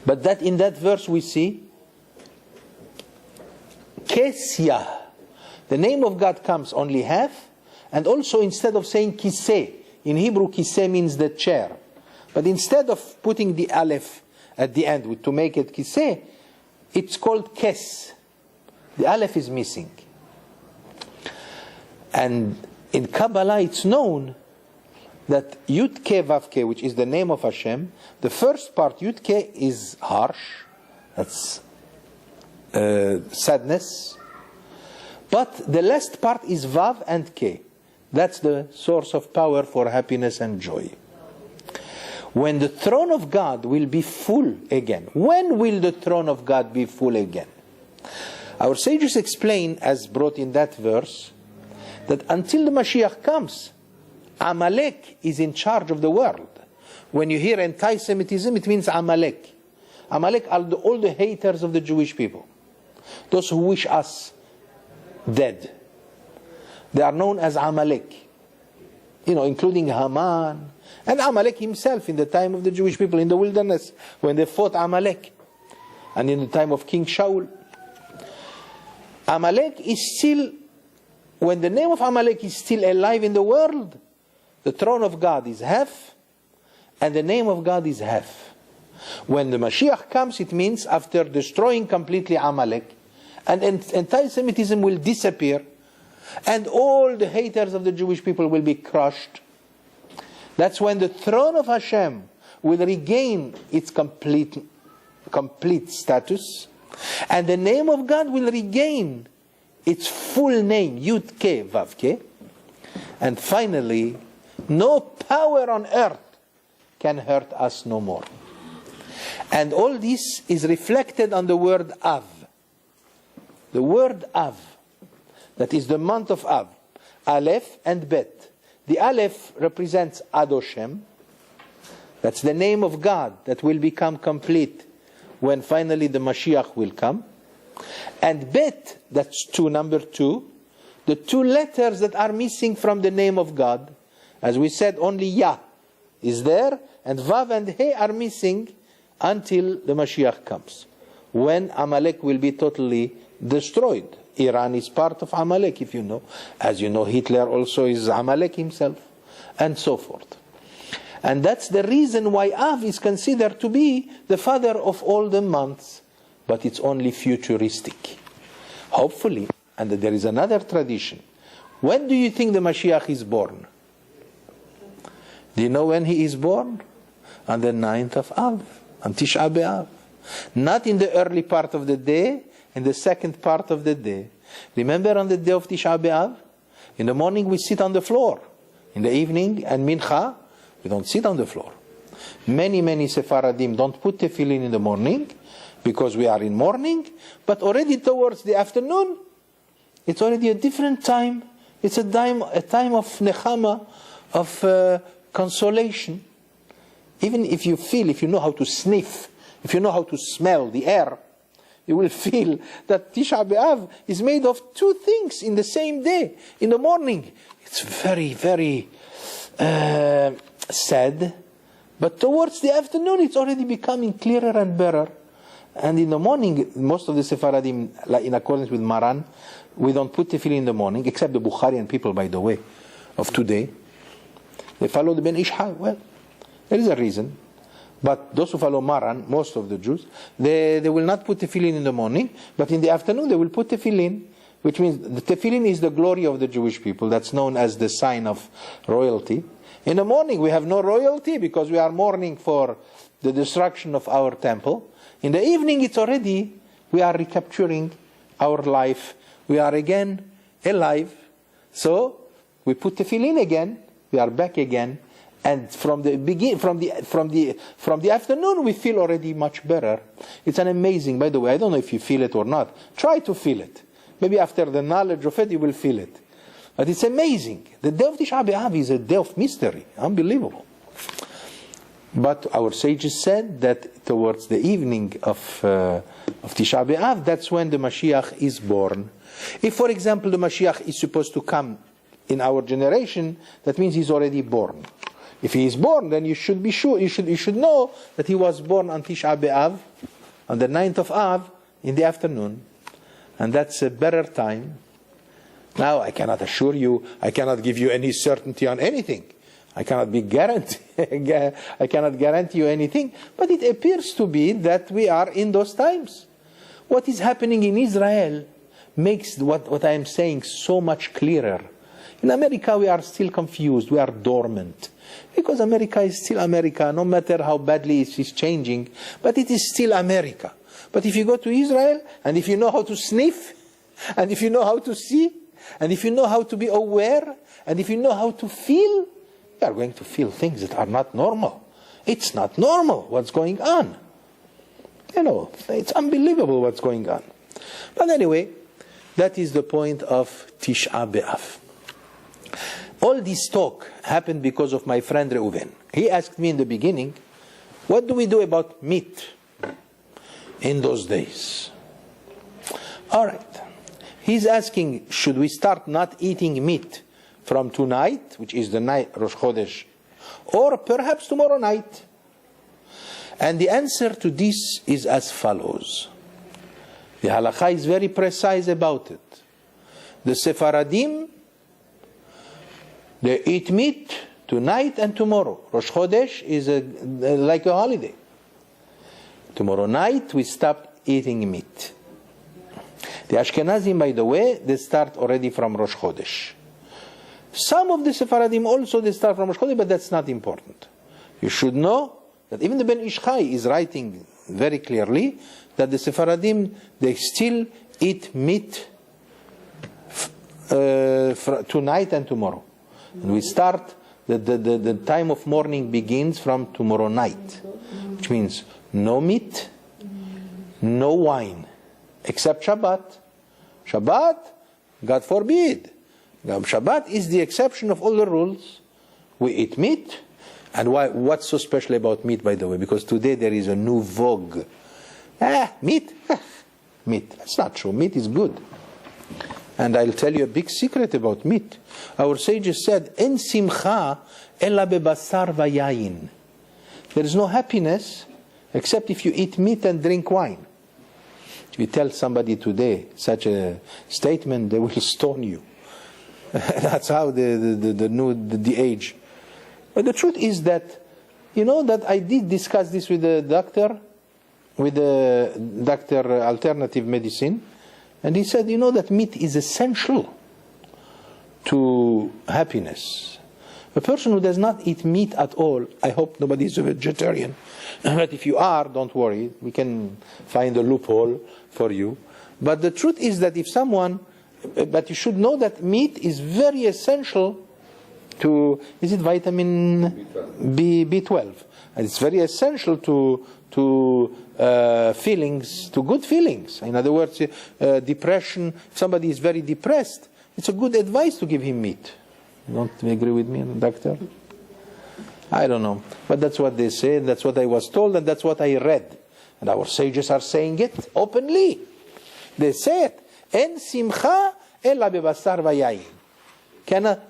But that in that verse we see Kesyah. The name of God comes only half, and also instead of saying Kiseh, in Hebrew Kiseh means the chair. But instead of putting the Aleph at the end to make it Kiseh, it's called Kes. The Aleph is missing. And in Kabbalah it's known that Yud Ke Vav Ke, which is the name of Hashem, the first part, Yud Ke, is harsh. That's sadness. But the last part is Vav and Ke. That's the source of power for happiness and joy. When the throne of God will be full again. When will the throne of God be full again? Our sages explain, as brought in that verse, that until the Mashiach comes, Amalek is in charge of the world. When you hear anti-Semitism, it means Amalek. Amalek are all the haters of the Jewish people. Those who wish us dead. They are known as Amalek. Including Haman. And Amalek himself in the time of the Jewish people in the wilderness, when they fought Amalek. And in the time of King Shaul. Amalek is still, when the name of Amalek is still alive in the world, the throne of God is half, and the name of God is half. When the Mashiach comes, it means after destroying completely Amalek, and anti-Semitism will disappear, and all the haters of the Jewish people will be crushed. That's when the throne of Hashem will regain its complete status, and the name of God will regain its full name, Yud Ke Vav Ke, and finally, no power on earth can hurt us no more. And all this is reflected on the word Av. The word Av, that is the month of Av, Aleph and Bet. The Aleph represents Adoshem. That's the name of God that will become complete when finally the Mashiach will come. And Bet, that's number 2, the 2 letters that are missing from the name of God. As we said, only Yah is there, and Vav and He are missing until the Mashiach comes, when Amalek will be totally destroyed. Iran is part of Amalek, if you know. As you know, Hitler also is Amalek himself, and so forth. And that's the reason why Av is considered to be the father of all the months, but it's only futuristic. Hopefully, and there is another tradition. When do you think the Mashiach is born? Do you know when he is born? On the 9th of Av, on Tisha B'Av. Not in the early part of the day, in the second part of the day. Remember on the day of Tisha B'Av? In the morning we sit on the floor. In the evening and Mincha, we don't sit on the floor. Many Sephardim don't put tefillin in the morning, because we are in morning, but already towards the afternoon, it's already a different time. It's a time of nechama, of consolation. Even if you know how to sniff, if you know how to smell the air, you will feel that Tisha B'Av is made of 2 things in the same day. In the morning, it's very, very sad. But towards the afternoon, it's already becoming clearer and better. And in the morning, most of the Sephardim, in accordance with Maran, we don't put tefillin in the morning, except the Bukharian people, by the way, of today. They follow the Ben Ish Hai. Well, there is a reason. But those who follow Maran, most of the Jews, they will not put tefillin in the morning, but in the afternoon they will put tefillin, which means the tefillin is the glory of the Jewish people. That's known as the sign of royalty. In the morning we have no royalty because we are mourning for the destruction of our temple. In the evening we are recapturing our life. We are again alive. So we put tefillin again. We are back again. And from the afternoon, we feel already much better. It's an amazing, by the way, I don't know if you feel it or not. Try to feel it. Maybe after the knowledge of it, you will feel it. But it's amazing. The day of Tisha B'Av is a day of mystery. Unbelievable. But our sages said that towards the evening of Tisha B'Av, that's when the Mashiach is born. If, for example, the Mashiach is supposed to come in our generation, that means he's already born. If he is born, then you should be sure, you should know that he was born on Tisha B'Av, on the 9th of Av, in the afternoon. And that's a better time. Now, I cannot assure you, I cannot give you any certainty on anything. I cannot guarantee you anything, but it appears to be that we are in those times. What is happening in Israel makes what I am saying so much clearer. In America, we are still confused, we are dormant. Because America is still America, no matter how badly it is changing, but it is still America. But if you go to Israel, and if you know how to sniff, and if you know how to see, and if you know how to be aware, and if you know how to feel, you are going to feel things that are not normal. It's not normal what's going on. You know, it's unbelievable what's going on. But anyway, that is the point of Tisha B'Av. All this talk happened because of my friend Reuven. He asked me in the beginning, what do we do about meat in those days? All right. He's asking, should we start not eating meat from tonight, which is the night Rosh Chodesh, or perhaps tomorrow night? And the answer to this is as follows. The halakha is very precise about it. The Sephardim, they eat meat tonight and tomorrow. Rosh Chodesh is like a holiday. Tomorrow night we stop eating meat. The Ashkenazim, by the way, they start already from Rosh Chodesh. Some of the Sephardim also, they start from Rosh Chodesh, but that's not important. You should know that even the Ben Ish Chai is writing very clearly that the Sephardim, they still eat meat tonight and tomorrow. And we start, the time of mourning begins from tomorrow night, which means no meat, no wine, except Shabbat. Shabbat, God forbid. Shabbat is the exception of all the rules. We eat meat. And what's so special about meat, by the way? Because today there is a new vogue. Meat? Meat. That's not true. Meat is good. And I'll tell you a big secret about meat. Our sages said, En simcha ella bebasar vayayin. There is no happiness except if you eat meat and drink wine. If you tell somebody today such a statement, they will stone you. That's how the age. But the truth is that, you know, that I did discuss this with the doctor alternative medicine, and he said, you know, that meat is essential to happiness. A person who does not eat meat at all, I hope nobody is a vegetarian, but if you are, don't worry, we can find a loophole for you. But the truth is that if someone, but you should know that meat is very essential to, is it vitamin B12? And it's very essential to feelings, to good feelings. In other words, depression, if somebody is very depressed, it's a good advice to give him meat. Don't you agree with me, doctor? I don't know. But that's what they say, that's what I was told, and that's what I read. And our sages are saying it openly. They say it. En simcha ella bebasar vayayin.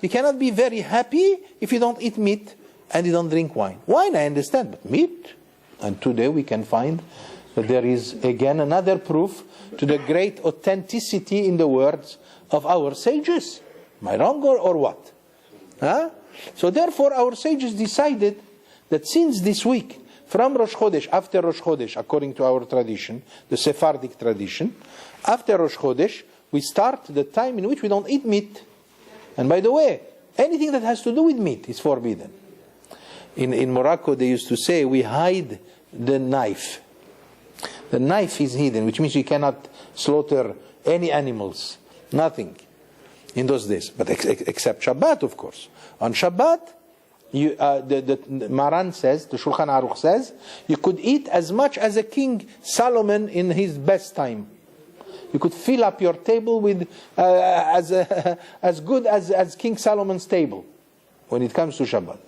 You cannot be very happy if you don't eat meat and you don't drink wine. Wine, I understand, but meat? And today we can find that there is again another proof to the great authenticity in the words of our sages. Am I wrong or what? Huh? So therefore our sages decided that since this week, from Rosh Chodesh, after Rosh Chodesh, according to our tradition, the Sephardic tradition, after Rosh Chodesh, we start the time in which we don't eat meat. And by the way, anything that has to do with meat is forbidden. In Morocco, they used to say, we hide the knife. The knife is hidden, which means you cannot slaughter any animals. Nothing. In those days. But except Shabbat, of course. On Shabbat, the Maran says, the Shulchan Aruch says, you could eat as much as a King Solomon in his best time. You could fill up your table with as good as King Solomon's table when it comes to Shabbat.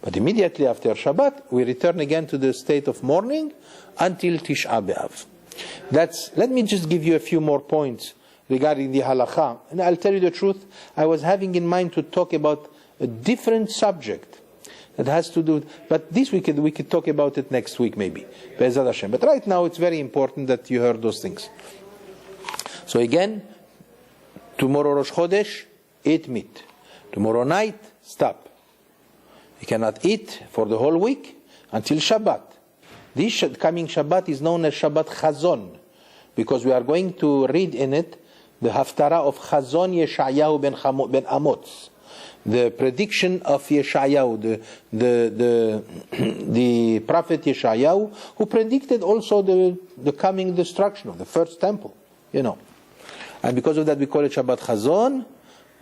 But immediately after Shabbat, we return again to the state of mourning until Tisha B'Av. Let me just give you a few more points regarding the halakha. And I'll tell you the truth, I was having in mind to talk about a different subject that has to do, but this we could talk about it next week maybe. Be'ezrat Hashem. But right now it's very important that you heard those things. So again, tomorrow Rosh Chodesh, eat meat. Tomorrow night, stop. You cannot eat for the whole week until Shabbat. This coming Shabbat is known as Shabbat Chazon, because we are going to read in it the Haftarah of Chazon Yeshayahu ben Amoz, the prediction of Yeshayahu, the prophet Yeshayahu, who predicted also the coming destruction of the first temple, And because of that we call it Shabbat Chazon.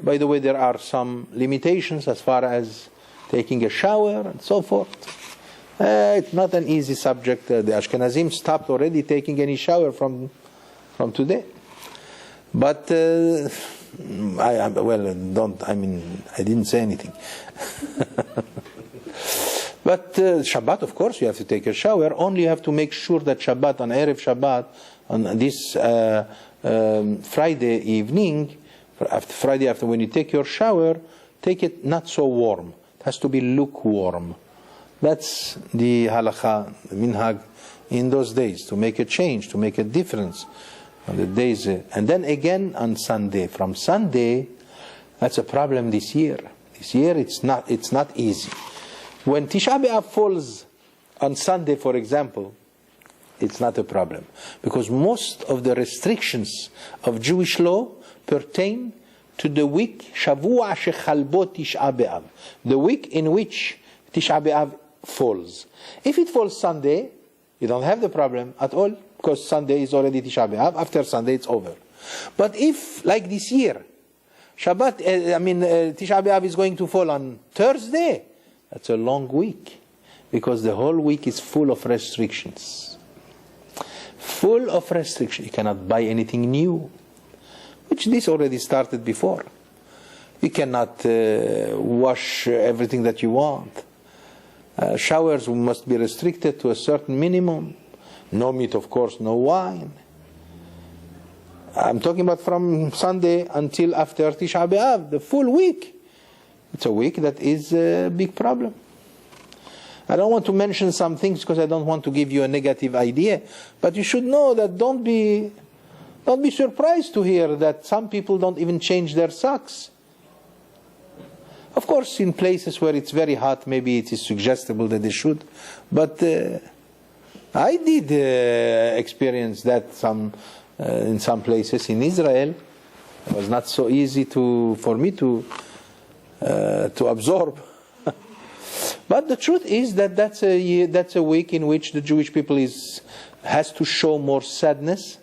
By the way, there are some limitations as far as taking a shower and so forth. It's not an easy subject. The Ashkenazim stopped already taking any shower from today. But I didn't say anything. But Shabbat, of course, you have to take a shower. Only you have to make sure that Shabbat, on Erev Shabbat, on this Friday evening, Friday after when you take your shower, take it not so warm. It has to be lukewarm. That's the halakha, the minhag in those days, to make a change, to make a difference on the days. And then again on Sunday. From Sunday, that's a problem this year. This year it's not easy. When Tisha B'Av falls on Sunday, for example, it's not a problem. Because most of the restrictions of Jewish law pertain to the week Shavua Shechalbo Tisha B'Av, the week in which Tisha B'Av falls. If it falls Sunday, you don't have the problem at all, because Sunday is already Tisha B'Av. After Sunday, it's over. But if, like this year, Tisha B'Av is going to fall on Thursday, that's a long week, because the whole week is full of restrictions. Full of restrictions. You cannot buy anything new, which this already started before. You cannot wash everything that you want. Showers must be restricted to a certain minimum. No meat, of course, no wine. I'm talking about from Sunday until after Tisha B'Av, the full week. It's a week that is a big problem. I don't want to mention some things because I don't want to give you a negative idea, but you should know that don't be surprised to hear that some people don't even change their socks. Of course, in places where it's very hot, maybe it is suggestible that they should, but I did experience that in some places in Israel. It was not so easy for me to absorb. But the truth is that that's a week in which the Jewish people has to show more sadness,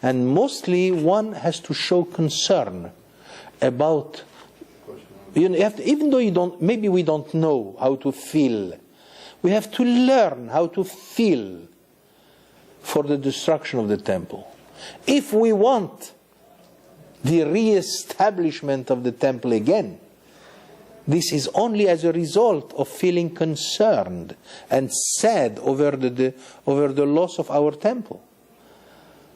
and mostly one has to show concern about. Even though maybe we don't know how to feel, we have to learn how to feel for the destruction of the temple. If we want the re-establishment of the temple again, this is only as a result of feeling concerned and sad over the loss of our temple.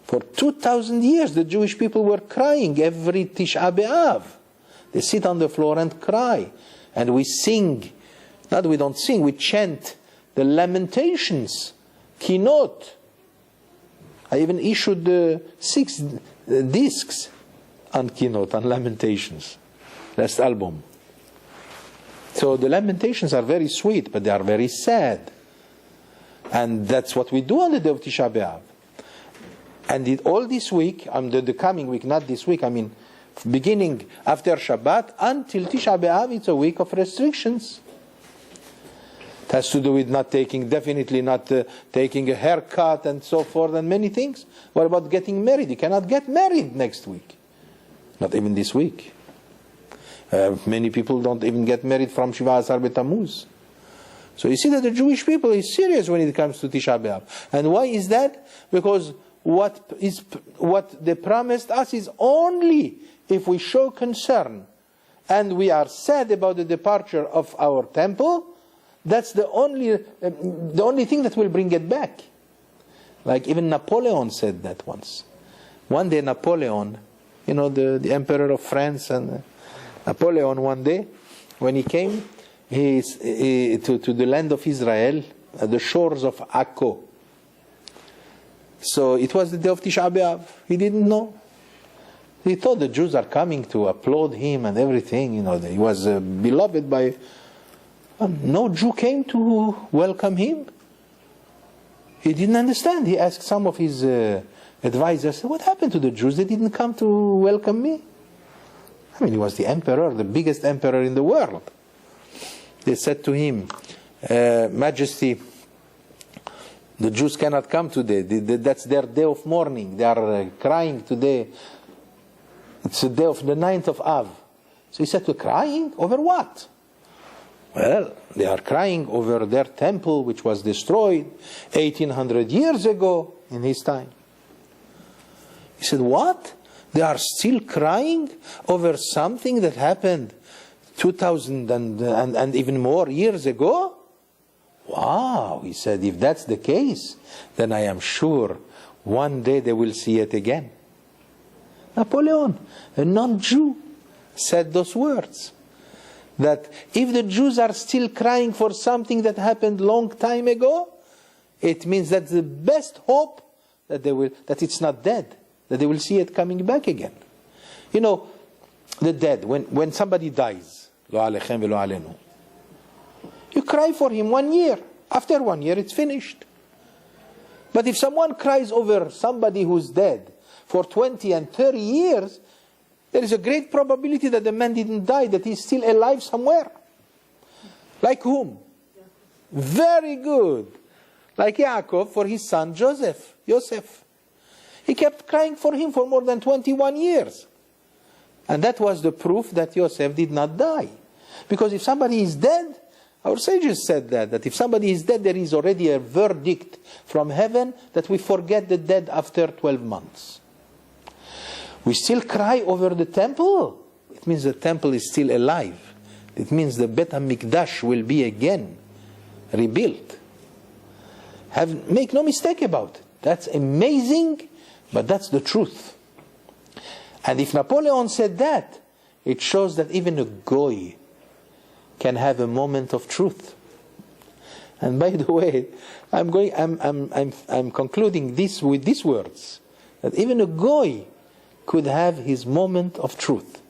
For 2,000 years, the Jewish people were crying every Tisha B'Av. They sit on the floor and cry. And we sing. Not we don't sing, we chant the lamentations. Kinot. I even issued 6 discs on Kinot, on lamentations. Last album. So the lamentations are very sweet, but they are very sad. And that's what we do on the day of Tisha B'Av. And all this week, the coming week, not this week, beginning after Shabbat until Tisha B'Av, it's a week of restrictions. It has to do with definitely not taking a haircut and so forth and many things. What about getting married? You cannot get married next week. Not even this week. Many people don't even get married from Shiva Asar B'Tammuz. So you see that the Jewish people is serious when it comes to Tisha B'Av. And why is that? Because what they promised us is only if we show concern and we are sad about the departure of our temple, that's the only thing that will bring it back. Like even Napoleon said that once. One day Napoleon, the emperor of France, and Napoleon one day, when he came to the land of Israel, at the shores of Akko. So it was the day of Tisha B'Av. He didn't know. He thought the Jews are coming to applaud him and everything. He was beloved by... No Jew came to welcome him. He didn't understand. He asked some of his advisors, what happened to the Jews? They didn't come to welcome me. I mean, he was the emperor, the biggest emperor in the world. They said to him, Majesty, the Jews cannot come today. That's their day of mourning. They are crying today. It's the day of the 9th of Av. So he said, to crying? Over what? Well, they are crying over their temple, which was destroyed 1800 years ago in his time. He said, what? They are still crying over something that happened 2000 and even more years ago? Wow, he said, if that's the case, then I am sure one day they will see it again. Napoleon, a non-Jew, said those words. That if the Jews are still crying for something that happened long time ago, it means that's the best hope that it's not dead, that they will see it coming back again. The dead, when somebody dies, lo alechem velo alenu, you cry for him 1 year. After 1 year, it's finished. But if someone cries over somebody who's dead for 20 and 30 years, there is a great probability that the man didn't die, that he's still alive somewhere. Like whom? Very good. Like Yaakov for his son Yosef. He kept crying for him for more than 21 years. And that was the proof that Yosef did not die. Because if somebody is dead, our sages said that if somebody is dead, there is already a verdict from heaven that we forget the dead after 12 months. We still cry over the temple. It means the temple is still alive. It means the Bet HaMikdash will be again rebuilt. Make no mistake about it. That's amazing, but that's the truth. And if Napoleon said that, it shows that even a goy can have a moment of truth. And by the way, I'm concluding this with these words, that even a goy could have his moment of truth.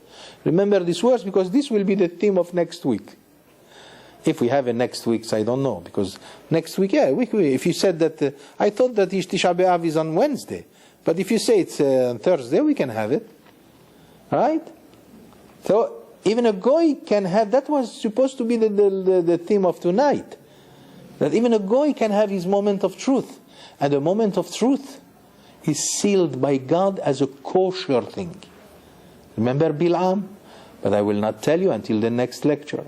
Remember these words, because this will be the theme of next week. If we have a next week, I don't know, because next week, if you said that, I thought that Tisha B'Av is on Wednesday, but if you say it's on Thursday, we can have it. Right? So, even a goy can have, that was supposed to be the theme of tonight. That even a goy can have his moment of truth. And the moment of truth is sealed by God as a kosher thing. Remember Bil'am? But I will not tell you until the next lecture.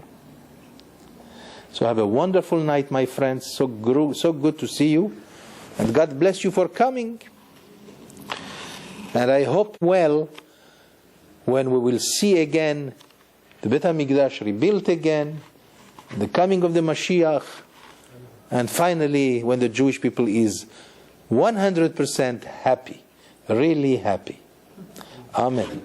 So have a wonderful night, my friends. So good to see you. And God bless you for coming. And I hope when we will see again the Bet HaMikdash rebuilt again, the coming of the Mashiach, and finally when the Jewish people is 100% happy, really happy. Amen.